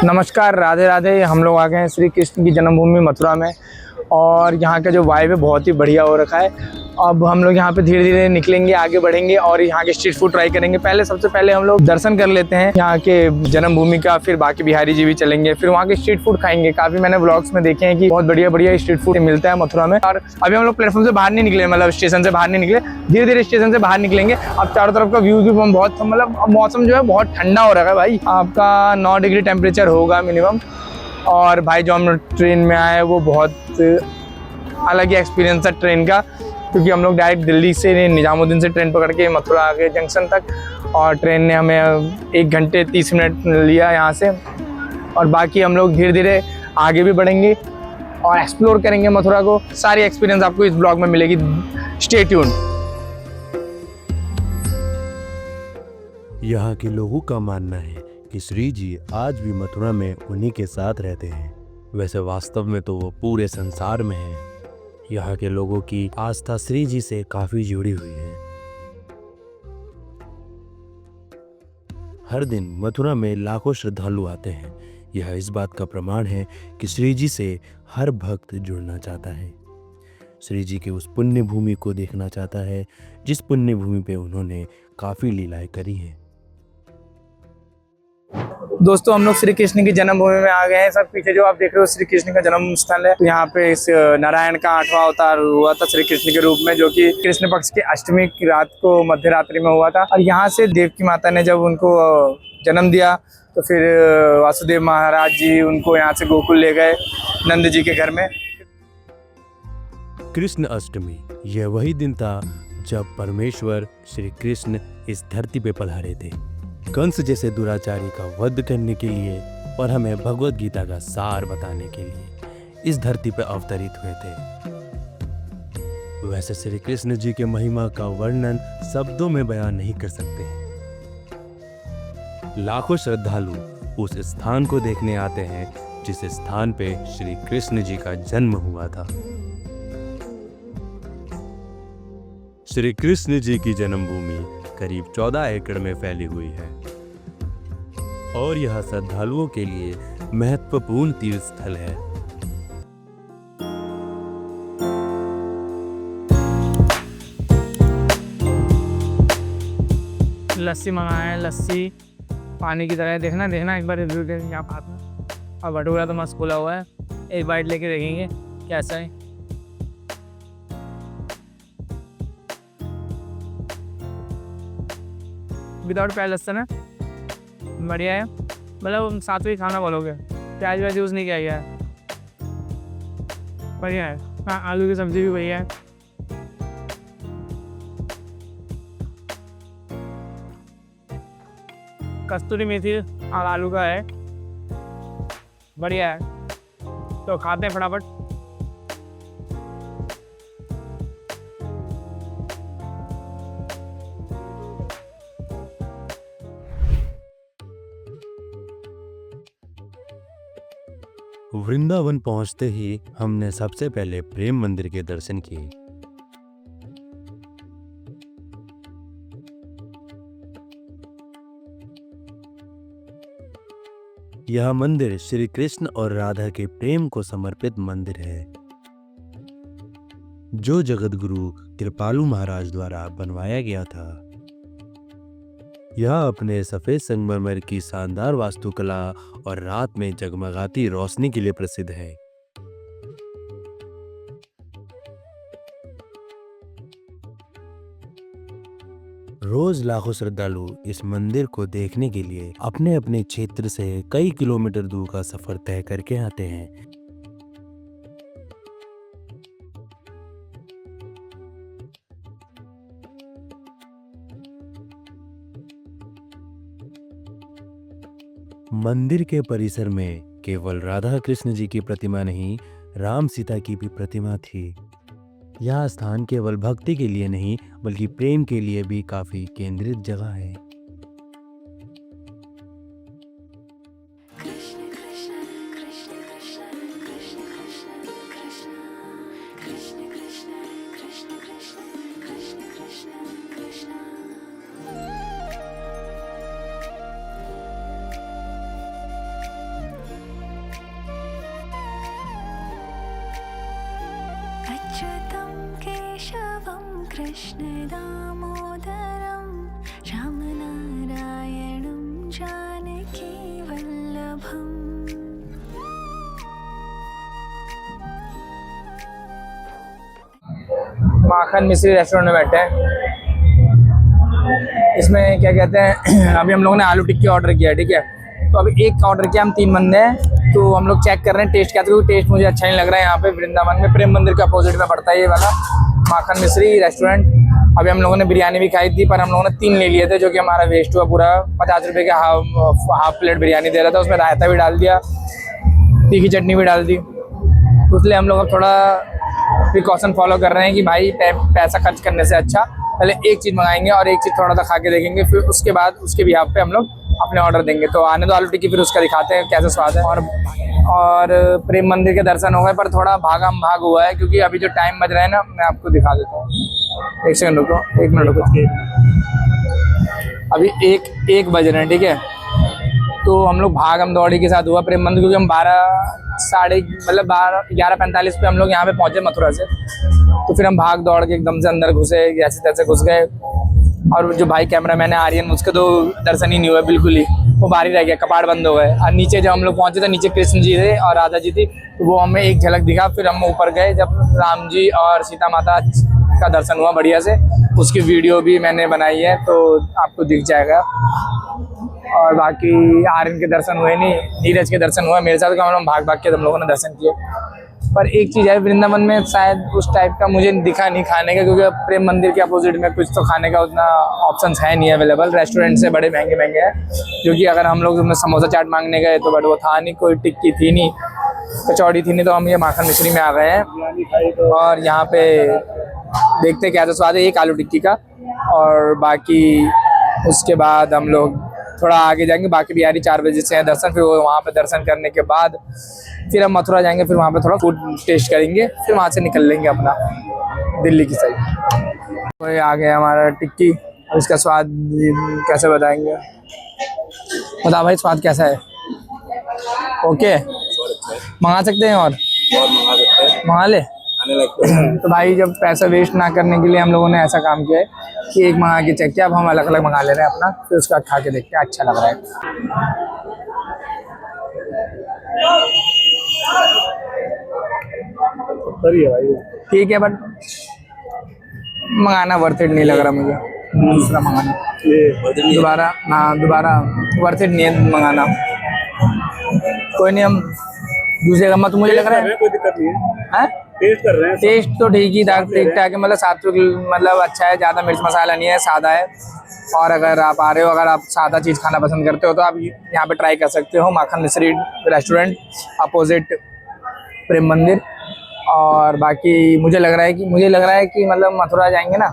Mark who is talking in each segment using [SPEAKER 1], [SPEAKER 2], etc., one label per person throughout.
[SPEAKER 1] नमस्कार, राधे राधे। हम लोग आ गए हैं श्री कृष्ण की जन्मभूमि मथुरा में और यहाँ का जो वाइब है बहुत ही बढ़िया हो रखा है। अब हम लोग यहाँ पे धीरे धीरे निकलेंगे, आगे बढ़ेंगे और यहाँ के स्ट्रीट फूड ट्राई करेंगे। सबसे पहले हम लोग दर्शन कर लेते हैं यहाँ के जन्मभूमि का, फिर बाकी बिहारी जी भी चलेंगे, फिर वहाँ के स्ट्रीट फूड खाएंगे। काफी मैंने व्लॉग्स में देखे हैं कि बहुत बढ़िया बढ़िया स्ट्रीट फूड मिलता है मथुरा में। और अभी हम लोग प्लेटफॉर्म से बाहर नहीं निकले, मतलब स्टेशन से बाहर नहीं निकले, धीरे धीरे स्टेशन से बाहर निकलेंगे। अब चारों तरफ का व्यू भी बहुत, मतलब मौसम जो है बहुत ठंडा हो रहा है भाई। आपका 9 डिग्री टेम्परेचर होगा मिनिमम। और भाई जो हम ट्रेन में आए वो बहुत अलग ही एक्सपीरियंस था ट्रेन का, क्योंकि हम लोग डायरेक्ट दिल्ली से निजामुद्दीन से ट्रेन पकड़ के मथुरा आ गए जंक्शन तक और ट्रेन ने हमें 1 घंटे 30 मिनट लिया यहाँ से। और बाकी हम लोग धीरे धीरे आगे भी बढ़ेंगे और एक्सप्लोर करेंगे मथुरा को। सारी एक्सपीरियंस आपको इस ब्लॉग में मिलेगी। Stay tuned.
[SPEAKER 2] यहाँ के लोगों का मानना है कि श्री जी आज भी मथुरा में उन्हीं के साथ रहते हैं। वैसे वास्तव में तो वो पूरे संसार में है। यहाँ के लोगों की आस्था श्री जी से काफी जुड़ी हुई है। हर दिन मथुरा में लाखों श्रद्धालु आते हैं। यह इस बात का प्रमाण है कि श्री जी से हर भक्त जुड़ना चाहता है, श्री जी की उस पुण्य भूमि को देखना चाहता है जिस पुण्य भूमि पे उन्होंने काफी लीलाएं करी हैं।
[SPEAKER 1] दोस्तों हम लोग श्री कृष्ण की जन्मभूमि में आ गए हैं। सब पीछे जो आप देख रहे हो श्री कृष्ण का जन्म स्थल है। तो यहाँ पे इस नारायण का 8वां अवतार हुआ था श्री कृष्ण के रूप में, जो कि कृष्ण पक्ष की अष्टमी की रात को मध्य रात्रि में हुआ था। और यहाँ से देवकी माता ने जब उनको जन्म दिया तो फिर वासुदेव महाराज जी उनको यहाँ से गोकुल ले गए नंद जी के घर में।
[SPEAKER 2] कृष्ण अष्टमी यह वही दिन था जब परमेश्वर श्री कृष्ण इस धरती पे पधारे थे, कंस जैसे दुराचारी का वध करने के लिए और हमें भगवत गीता का सार बताने के लिए इस धरती पर अवतरित हुए थे। वैसे श्री कृष्ण जी के महिमा का वर्णन शब्दों में बयान नहीं कर सकते हैं। लाखों श्रद्धालु उस स्थान को देखने आते हैं जिस स्थान पे श्री कृष्ण जी का जन्म हुआ था। श्री कृष्ण जी की जन्मभूमि करीब 14 एकड़ में फैली हुई है और यह श्रद्धालुओं के लिए महत्वपूर्ण तीर्थ स्थल है।
[SPEAKER 1] लस्सी मंगाए हैं, लस्सी पानी की तरह। देखना एक बार रिव्यू देखेंगे आप हाथ में। और भटूरा तो मस्त खुला हुआ है, एक बाइट लेके देखेंगे कैसा है। विदाउट प्याज लहसुन है, बढ़िया है। मतलब साथ में खाना बोलोगे, प्याज व्याज यूज़ नहीं किया गया है, बढ़िया है। हाँ, आलू की सब्जी भी बढ़िया है। कस्तूरी मेथी और आलू का है, बढ़िया है। तो खाते हैं फटाफट।
[SPEAKER 2] वृंदावन पहुंचते ही हमने सबसे पहले प्रेम मंदिर के दर्शन किए। यह मंदिर श्री कृष्ण और राधा के प्रेम को समर्पित मंदिर है, जो जगत गुरु कृपालु महाराज द्वारा बनवाया गया था। यह अपने सफेद संगमरमर की शानदार वास्तुकला और रात में जगमगाती रोशनी के लिए प्रसिद्ध है। रोज लाखों श्रद्धालु इस मंदिर को देखने के लिए अपने अपने क्षेत्र से कई किलोमीटर दूर का सफर तय करके आते हैं। मंदिर के परिसर में केवल राधा कृष्ण जी की प्रतिमा नहीं, राम सीता की भी प्रतिमा थी। यह स्थान केवल भक्ति के लिए नहीं बल्कि प्रेम के लिए भी काफी केंद्रित जगह है।
[SPEAKER 3] कृष्ण दामोदरं रामनारायणं जानकी वल्लभम्।
[SPEAKER 1] माखन मिश्री रेस्टोरेंट में बैठे हैं। इसमें क्या कहते हैं अभी हम लोगों ने आलू टिक्की ऑर्डर किया है, ठीक है। तो अभी एक ऑर्डर किया, हम 3 बंदे हैं, तो हम लोग चेक कर रहे हैं टेस्ट क्या था, क्योंकि टेस्ट मुझे अच्छा नहीं लग रहा है। यहाँ पे वृंदावन में प्रेम मंदिर के अपोजिट में पड़ता है ये वाला माखन मिश्री रेस्टोरेंट। अभी हम लोगों ने बिरयानी भी खाई थी, पर हम लोगों ने 3 ले लिए थे, जो कि हमारा वेस्ट हुआ पूरा। 50 रुपये का हाफ प्लेट बिरयानी दे रहा था, उसमें रायता भी डाल दिया, तीखी चटनी भी डाल दी। इसलिए हम लोग अब थोड़ा प्रिकॉशन फॉलो कर रहे हैं कि भाई पैसा खर्च करने से अच्छा पहले एक चीज़ मंगाएंगे और एक चीज़ थोड़ा सा खा के देखेंगे, फिर उसके बाद उसके बिहाफ पे हम लोग अपने ऑर्डर देंगे। तो आने दो आलू टिक्की, फिर उसका दिखाते हैं कैसा स्वाद है। और प्रेम मंदिर के दर्शन हो गए, पर थोड़ा भागम भाग हुआ है, क्योंकि अभी जो टाइम बज रहा है ना, मैं आपको दिखा देता हूँ। 1 सेकंड रुको, 1 मिनट रुको। अभी एक बज रहे हैं, ठीक है। तो हम लोग भागम दौड़ी के साथ हुआ प्रेम मंदिर, क्योंकि हम 11:45 पे हम लोग यहाँ पे पहुँचे मथुरा से। तो फिर हम भाग दौड़ के एकदम से अंदर घुसे, जैसे तैसे घुस गए। और जो भाई कैमरामैन है आर्यन, उसके तो दर्शन ही नहीं हुआ बिल्कुल ही, वो बाहर ही रह गया, कपाट बंद हो गए। और नीचे जब हम लोग पहुँचे तो नीचे कृष्ण जी थे और राधा जी थी, तो वो हमें एक झलक दिखा। फिर हम ऊपर गए, जब राम जी और सीता माता का दर्शन हुआ बढ़िया से, उसकी वीडियो भी मैंने बनाई है, तो आपको दिख जाएगा। और बाकी आर्यन के दर्शन हुए नहीं, नीरज के दर्शन हुआ मेरे साथ, तो हम भाग भाग के हम लोगों ने दर्शन किए। पर एक चीज़ है, वृंदावन में शायद उस टाइप का मुझे दिखा नहीं खाने का, क्योंकि प्रेम मंदिर के अपोजिट में कुछ तो खाने का उतना ऑप्शंस है नहीं अवेलेबल। रेस्टोरेंट से बड़े महंगे महंगे हैं, क्योंकि अगर हम लोग समोसा चाट मांगने गए तो बट वो था नहीं, कोई टिक्की थी नहीं, कचौड़ी थी नहीं, तो हम ये माखन मिश्री में आ गए हैं। और यहाँ पे देखते क्या तो स्वाद है एक आलू टिक्की का। और बाकी उसके बाद हम लोग थोड़ा आगे जाएंगे, बाकी बिहारी 4 बजे से है दर्शन। फिर वहाँ पे दर्शन करने के बाद फिर हम मथुरा जाएंगे, फिर वहाँ पे थोड़ा फूड टेस्ट करेंगे, फिर वहाँ से निकल लेंगे अपना दिल्ली की साइड। तो ये आ गया हमारा टिक्की, और इसका स्वाद कैसे बताएंगे, बता भाई स्वाद कैसा है? ओके, मंगा सकते हैं और मंगा ले। तो भाई जब पैसा वेस्ट ना करने के लिए हम लोगों ने ऐसा काम किया है कि एक मंगा के चेक किया, अब हम अलग अलग मंगा ले रहे हैं अपना, फिर उसका खा के देखते हैं अच्छा लग रहा है। ठीक है, बट मंगाना वर्थ इट नहीं लग रहा मुझे, दूसरा मंगाना दोबारा वर्थ इट नहीं है मंगाना। कोई नहीं, हम दूसरे का मत, मुझे लग रहा है
[SPEAKER 4] कोई दिक्कत नहीं है,
[SPEAKER 1] हैं?
[SPEAKER 4] टेस्ट कर रहे हैं।
[SPEAKER 1] टेस्ट तो ठीक ही था, ठीक ठाक है, मतलब सात्विक, मतलब अच्छा है, ज़्यादा मिर्च मसाला नहीं है, सादा है। और अगर आप आ रहे हो, अगर आप सादा चीज़ खाना पसंद करते हो, तो आप यहाँ पे ट्राई कर सकते हो, माखन मिश्री रेस्टोरेंट अपोजिट प्रेम मंदिर। और बाकी मुझे लग रहा है कि मतलब मथुरा जाएंगे ना,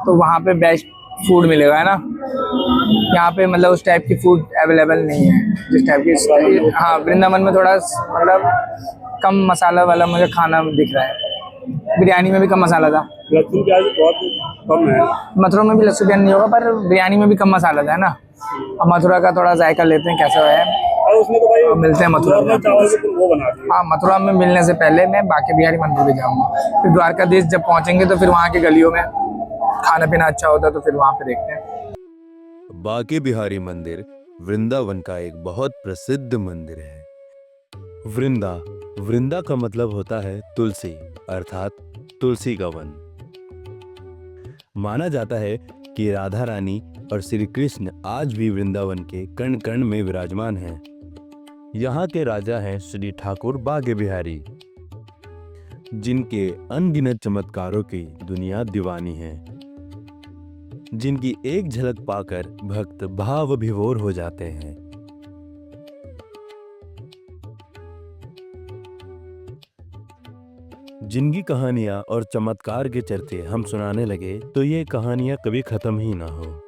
[SPEAKER 1] तो वहाँ पे बेस्ट फूड मिलेगा, है ना। यहाँ पे मतलब उस टाइप की फूड अवेलेबल नहीं है जिस टाइप की, हाँ वृंदावन में थोड़ा मतलब कम मसाला वाला मुझे खाना दिख रहा है। बिरयानी में भी कम मसाला था,
[SPEAKER 4] लहसुन प्याज बहुत कम है।
[SPEAKER 1] मथुरा में भी लहसुन प्याज नहीं होगा, पर बिरयानी में भी कम मसाला था, है ना। अब मथुरा का थोड़ा जायका लेते हैं कैसा है,
[SPEAKER 4] और उसमें तो भाई
[SPEAKER 1] मिलते हैं मथुरा में।
[SPEAKER 4] चावल के वो बना दिए।
[SPEAKER 1] हाँ, मथुरा में मिलने से पहले मैं बाकी बिहारी मंदिर भी जाऊँगा, फिर द्वारकाधीश जब पहुँचेंगे तो फिर वहाँ की गलियों में खाना पीना अच्छा होता है, तो फिर वहाँ पे देखते हैं।
[SPEAKER 2] बांके बिहारी मंदिर वृंदावन का एक बहुत प्रसिद्ध मंदिर है। वृंदा का मतलब होता है तुलसी, अर्थात तुलसी का वन। माना जाता है कि राधा रानी और श्री कृष्ण आज भी वृंदावन के कण कण में विराजमान हैं। यहाँ के राजा हैं श्री ठाकुर बांके बिहारी, जिनके अनगिनत चमत्कारों की दुनिया दीवानी है, जिनकी एक झलक पाकर भक्त भाव विभोर हो जाते हैं। जिनकी कहानियां और चमत्कार के चर्चे हम सुनाने लगे तो ये कहानियां कभी खत्म ही ना हो।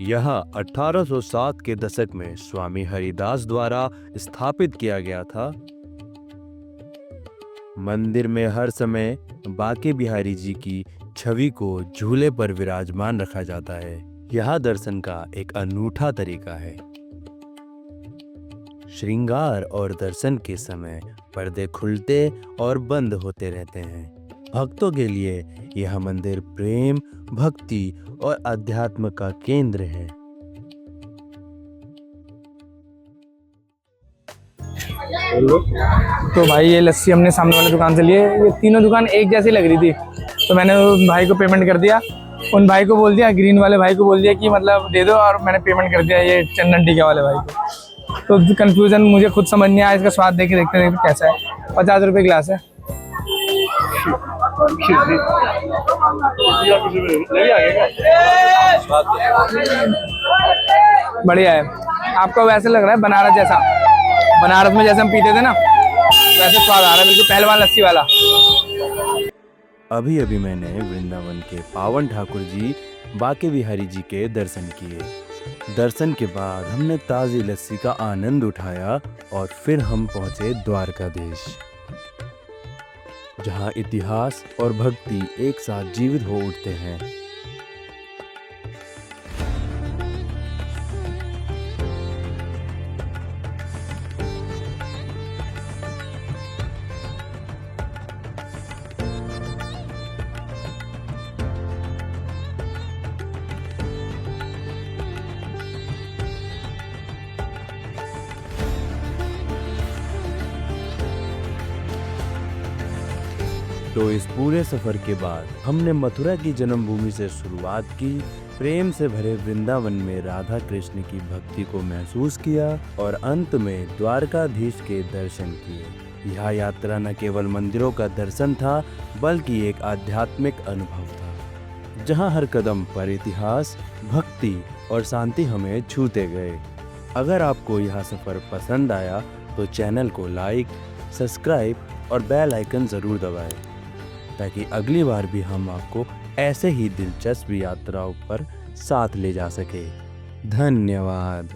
[SPEAKER 2] यहाँ 1807 के दशक में स्वामी हरिदास द्वारा स्थापित किया गया था। मंदिर में हर समय बांके बिहारी जी की छवि को झूले पर विराजमान रखा जाता है। यह दर्शन का एक अनूठा तरीका है। श्रृंगार और दर्शन के समय पर्दे खुलते और बंद होते रहते हैं। भक्तों के लिए यह मंदिर प्रेम, भक्ति और अध्यात्म का केंद्र है।
[SPEAKER 1] तो भाई ये लस्सी हमने सामने वाली दुकान से लिए, ये तीनों दुकान एक जैसी लग रही थी, तो मैंने उन भाई को पेमेंट कर दिया। उन भाई को बोल दिया, ग्रीन वाले भाई को बोल दिया कि मतलब दे दो, और मैंने पेमेंट कर दिया ये चंदन टीका वाले भाई को। तो कंफ्यूजन मुझे खुद समझ नहीं आया, इसका स्वाद देख के देखते देखते कैसा है। 50 रुपये गिलास है। बढ़िया है। आपको वैसे लग रहा है बनारस जैसा, बनारस में जैसे हम पीते थे ना, वैसे स्वाद आ रहा है, बिल्कुल पहलवान लस्सी वाला।
[SPEAKER 2] अभी अभी मैंने वृंदावन के पावन ठाकुर जी बाके बिहारी जी के दर्शन किए। दर्शन के बाद हमने ताज़ी लस्सी का आनंद उठाया और फिर हम पहुंचे द्वारकाधीश, जहां इतिहास और भक्ति एक साथ जीवित हो उठते हैं। तो इस पूरे सफर के बाद हमने मथुरा की जन्मभूमि से शुरुआत की, प्रेम से भरे वृंदावन में राधा कृष्ण की भक्ति को महसूस किया और अंत में द्वारकाधीश के दर्शन किए। यह यात्रा न केवल मंदिरों का दर्शन था, बल्कि एक आध्यात्मिक अनुभव था, जहां हर कदम पर इतिहास, भक्ति और शांति हमें छूते गए। अगर आपको यह सफर पसंद आया तो चैनल को लाइक, सब्सक्राइब और बेल आइकन जरूर दबाएं, ताकि अगली बार भी हम आपको ऐसे ही दिलचस्प यात्राओं पर साथ ले जा सके। धन्यवाद।